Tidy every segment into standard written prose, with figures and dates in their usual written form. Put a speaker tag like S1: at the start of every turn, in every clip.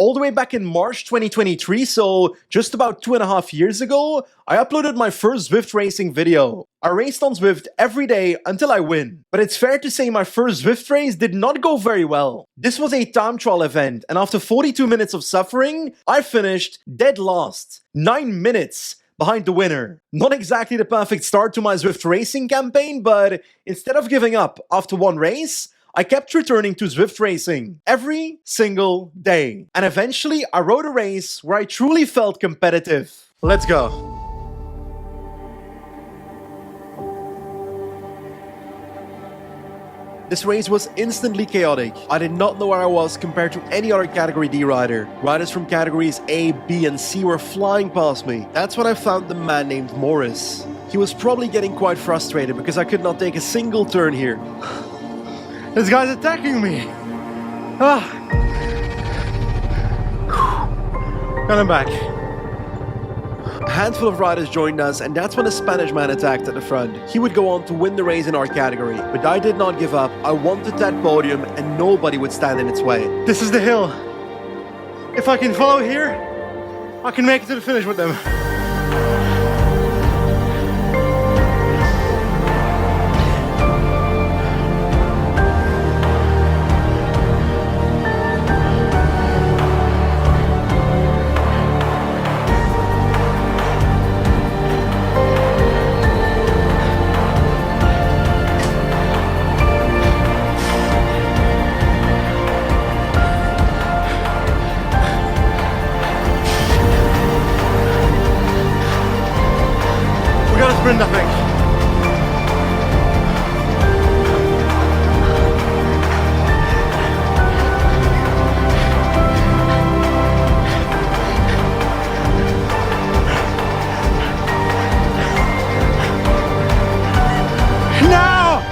S1: All the way back in March 2023, so just about 2.5 years ago, I uploaded my first Zwift racing video. I raced on Zwift every day until I win. But it's fair to say my first Zwift race did not go very well. This was a time trial event, and after 42 minutes of suffering, I finished dead last. 9 minutes behind the winner. Not exactly the perfect start to my Zwift racing campaign, but instead of giving up after one race, I kept returning to Zwift racing every single day. And eventually, I rode a race where I truly felt competitive. Let's go. This race was instantly chaotic. I did not know where I was compared to any other Category D rider. Riders from categories A, B, and C were flying past me. That's when I found the man named Morris. He was probably getting quite frustrated because I could not take a single turn here. This guy's attacking me! Got him back. A handful of riders joined us, and that's when a Spanish man attacked at the front. He would go on to win the race in our category, but I did not give up. I wanted that podium, and nobody would stand in its way. This is the hill. If I can follow here, I can make it to the finish with them. Sprint, I think. No!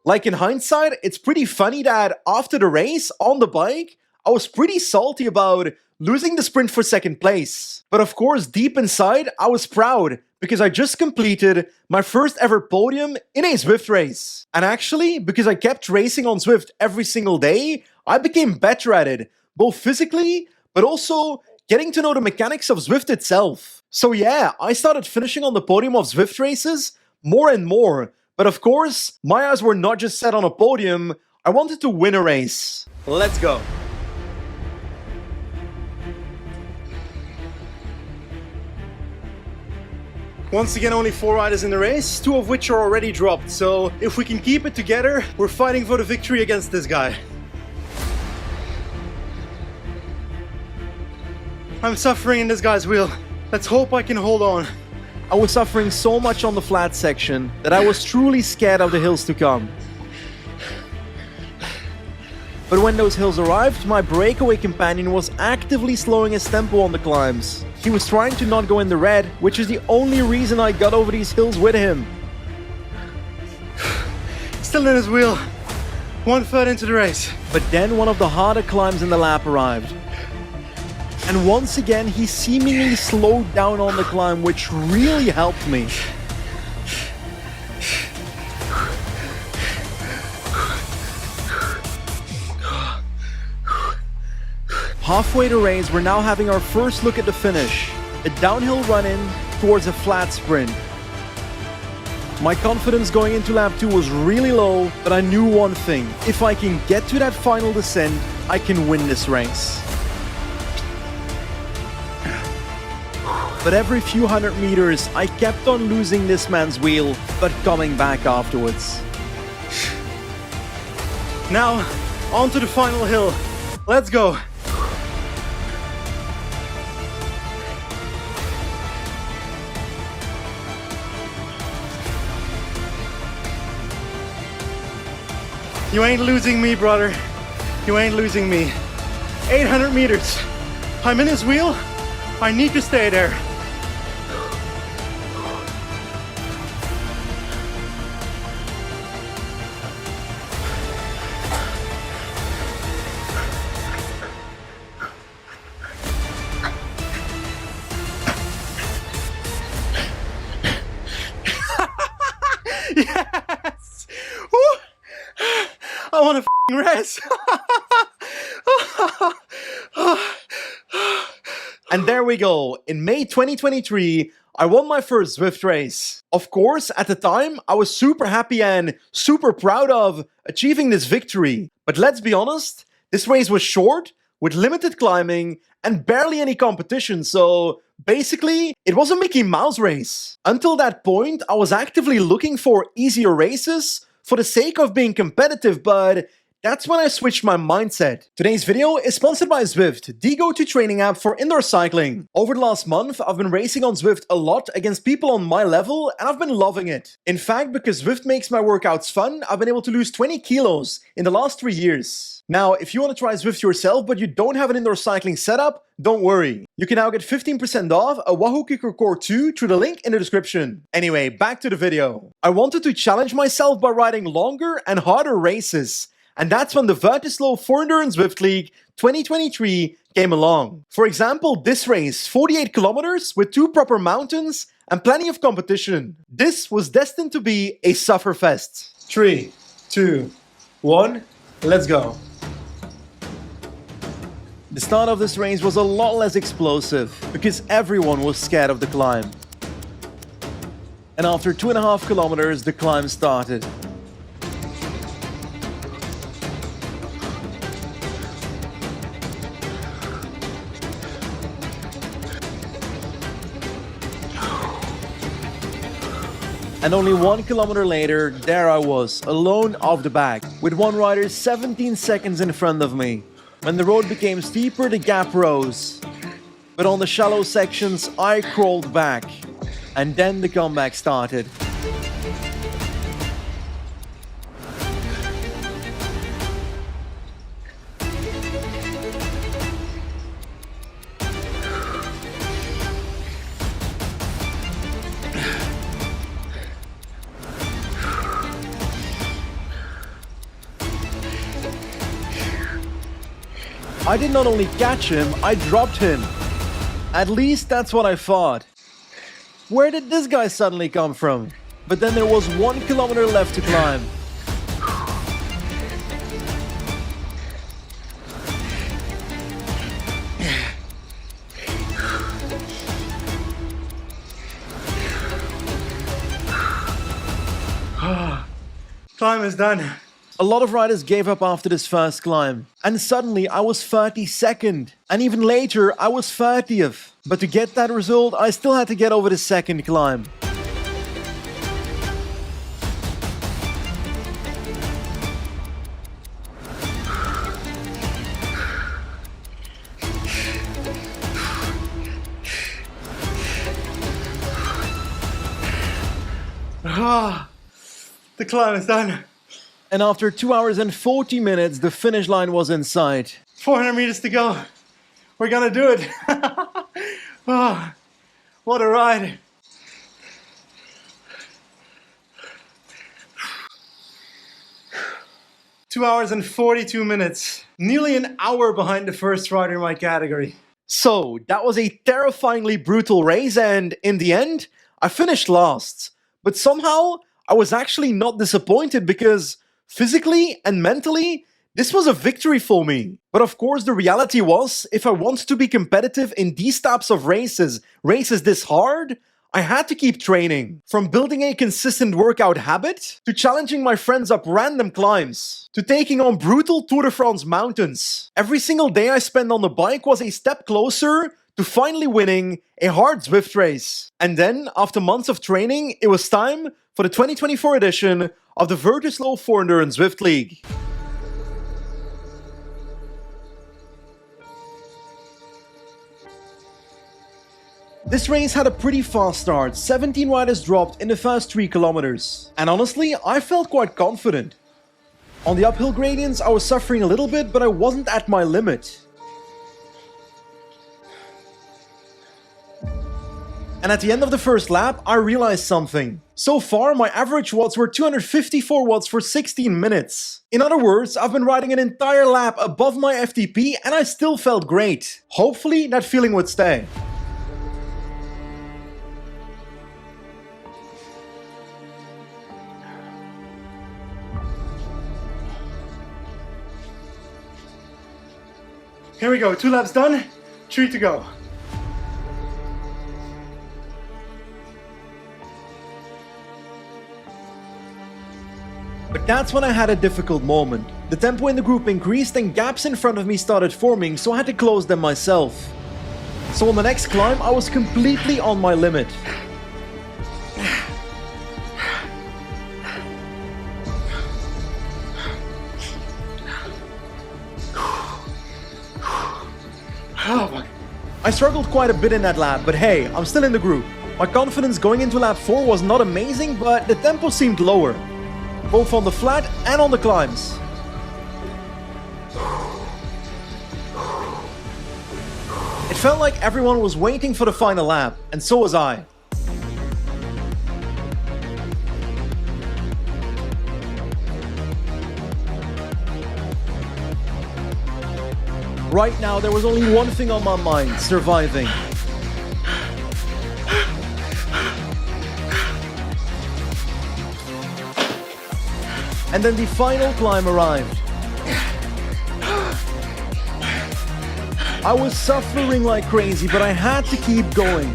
S1: Like in hindsight, it's pretty funny that after the race, on the bike, I was pretty salty about losing the sprint for second place. But of course, deep inside, I was proud because I just completed my first ever podium in a Zwift race. And actually, because I kept racing on Zwift every single day, I became better at it, both physically, but also getting to know the mechanics of Zwift itself. So yeah, I started finishing on the podium of Zwift races more and more. But of course, my eyes were not just set on a podium, I wanted to win a race. Let's go. Once again, only 4 riders in the race, 2 of which are already dropped. So if we can keep it together, we're fighting for the victory against this guy. I'm suffering in this guy's wheel. Let's hope I can hold on. I was suffering so much on the flat section that I was truly scared of the hills to come. But when those hills arrived, my breakaway companion was actively slowing his tempo on the climbs. He was trying to not go in the red, which is the only reason I got over these hills with him. Still in his wheel, 1/3 into the race. But then one of the harder climbs in the lap arrived. And once again, he seemingly slowed down on the climb, which really helped me. Halfway the race, we're now having our first look at the finish. A downhill run-in towards a flat sprint. My confidence going into lap 2 was really low, but I knew one thing. If I can get to that final descent, I can win this race. But every few hundred meters, I kept on losing this man's wheel, but coming back afterwards. Now, on to the final hill. Let's go. You ain't losing me, brother. You ain't losing me. 800 meters. I'm in his wheel. I need to stay there. Yes! Woo! I want to f***ing rest. And there we go. In May 2023, I won my first Zwift race. Of course, at the time, I was super happy and super proud of achieving this victory. But let's be honest, this race was short, with limited climbing, and barely any competition, so basically, it was a Mickey Mouse race. Until that point, I was actively looking for easier races for the sake of being competitive, but that's when I switched my mindset. Today's video is sponsored by Zwift, the go-to training app for indoor cycling. Over the last month, I've been racing on Zwift a lot against people on my level, and I've been loving it. In fact, because Zwift makes my workouts fun, I've been able to lose 20 kilos in the last 3 years. Now, if you want to try Zwift yourself, but you don't have an indoor cycling setup, don't worry. You can now get 15% off a Wahoo Kicker Core 2 through the link in the description. Anyway, back to the video. I wanted to challenge myself by riding longer and harder races. And that's when the Vertislow 4 Endurance Zwift League 2023 came along. For example, this race, 48 kilometers with 2 proper mountains and plenty of competition. This was destined to be a sufferfest. 3, 2, 1, let's go. The start of this race was a lot less explosive because everyone was scared of the climb. And after 2.5 kilometers, the climb started. And only 1 kilometer later, there I was, alone off the back, with one rider 17 seconds in front of me. When the road became steeper, the gap rose. But on the shallow sections, I crawled back. And then the comeback started. I did not only catch him, I dropped him. At least that's what I thought. Where did this guy suddenly come from? But then there was 1 kilometer left to climb.
S2: Climb is done.
S1: A lot of riders gave up after this first climb, and suddenly I was 32nd, and even later I was 30th. But to get that result, I still had to get over the second climb.
S2: The climb is done.
S1: And after 2 hours and 40 minutes, the finish line was in sight.
S2: 400 meters to go. We're gonna do it. What a ride. Two hours and 42 minutes. Nearly an hour behind the first rider in my category.
S1: So, that was a terrifyingly brutal race, and in the end, I finished last. But somehow, I was actually not disappointed because physically and mentally, this was a victory for me. But of course, the reality was, if I wanted to be competitive in these types of races this hard, I had to keep training. From building a consistent workout habit, to challenging my friends up random climbs, to taking on brutal Tour de France mountains. Every single day I spent on the bike was a step closer to finally winning a hard Zwift race. And then, after months of training, it was time for the 2024 edition of the Vertislow 4 Endurance Zwift League. This race had a pretty fast start. 17 riders dropped in the first 3 kilometers. And honestly, I felt quite confident. On the uphill gradients, I was suffering a little bit, but I wasn't at my limit. And at the end of the first lap, I realized something. So far, my average watts were 254 watts for 16 minutes. In other words, I've been riding an entire lap above my FTP and I still felt great. Hopefully, that feeling would stay.
S2: Here we go, 2 laps done, 3 to go.
S1: But that's when I had a difficult moment. The tempo in the group increased and gaps in front of me started forming, so I had to close them myself. So on the next climb, I was completely on my limit. I struggled quite a bit in that lap, but hey, I'm still in the group. My confidence going into lap 4 was not amazing, but the tempo seemed lower, both on the flat and on the climbs. It felt like everyone was waiting for the final lap, and so was I. Right now, there was only one thing on my mind: surviving. And then the final climb arrived. I was suffering like crazy, but I had to keep going.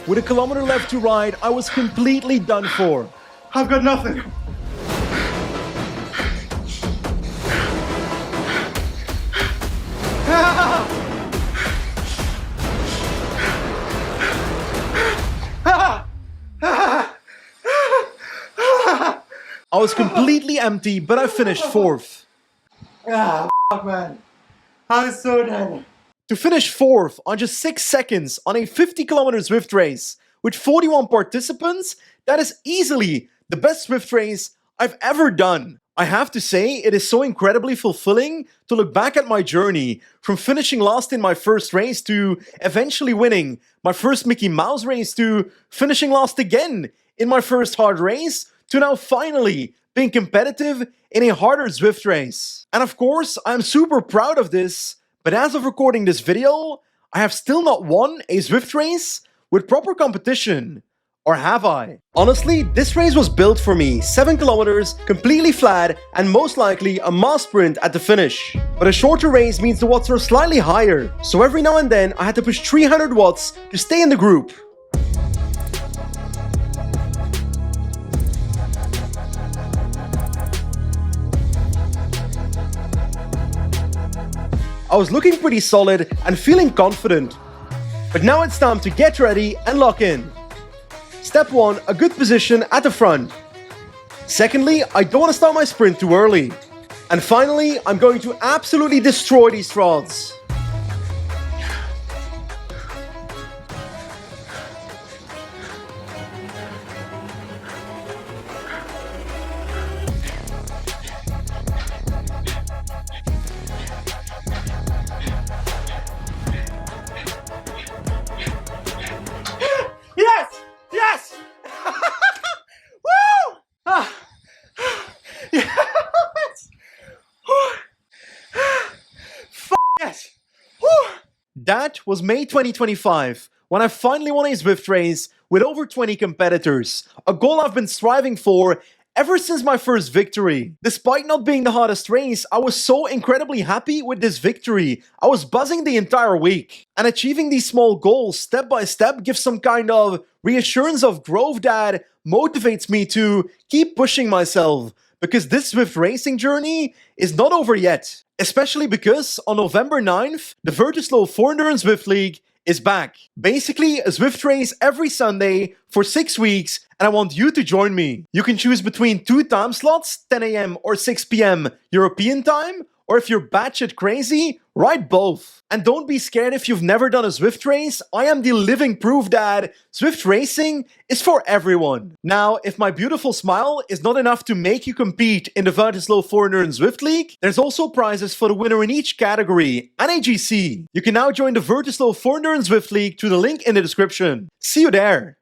S1: With a kilometer left to ride, I was completely done for.
S2: I've got nothing.
S1: I was completely empty, but I finished 4th.
S2: Fuck, man. I was so done.
S1: To finish 4th on just 6 seconds on a 50-kilometer Zwift race with 41 participants, that is easily the best Zwift race I've ever done. I have to say, it is so incredibly fulfilling to look back at my journey, from finishing last in my first race to eventually winning my first Mickey Mouse race, to finishing last again in my first hard race, to now finally being competitive in a harder Zwift race. And of course, I'm super proud of this, but as of recording this video, I have still not won a Zwift race with proper competition. Or have I? Honestly, this race was built for me. 7 kilometers, completely flat, and most likely a mass sprint at the finish. But a shorter race means the watts are slightly higher, so every now and then I had to push 300 watts to stay in the group. I was looking pretty solid and feeling confident. But now it's time to get ready and lock in. Step 1, a good position at the front. Secondly, I don't want to start my sprint too early. And finally, I'm going to absolutely destroy these rods.
S2: Yes! Yes! Woo! Yes! Yes! Woo!
S1: That was May 2025, when I finally won a Zwift race with over 20 competitors, a goal I've been striving for ever since my first victory. Despite not being the hardest race, I was so incredibly happy with this victory. I was buzzing the entire week. And achieving these small goals step by step gives some kind of reassurance of growth that motivates me to keep pushing myself. Because this Zwift racing journey is not over yet. Especially because on November 9th, the Vertislow 4 Endurance Zwift League is back. Basically, a Zwift race every Sunday for 6 weeks, and I want you to join me. You can choose between 2 time slots, 10 AM or 6 PM European time, or if you're batshit crazy, ride both. And don't be scared if you've never done a Zwift race. I am the living proof that Zwift racing is for everyone. Now, if my beautiful smile is not enough to make you compete in the Vertislow 4 Endurance Zwift League, there's also prizes for the winner in each category and a GC. You can now join the Vertislow 4 Endurance Zwift League through the link in the description. See you there!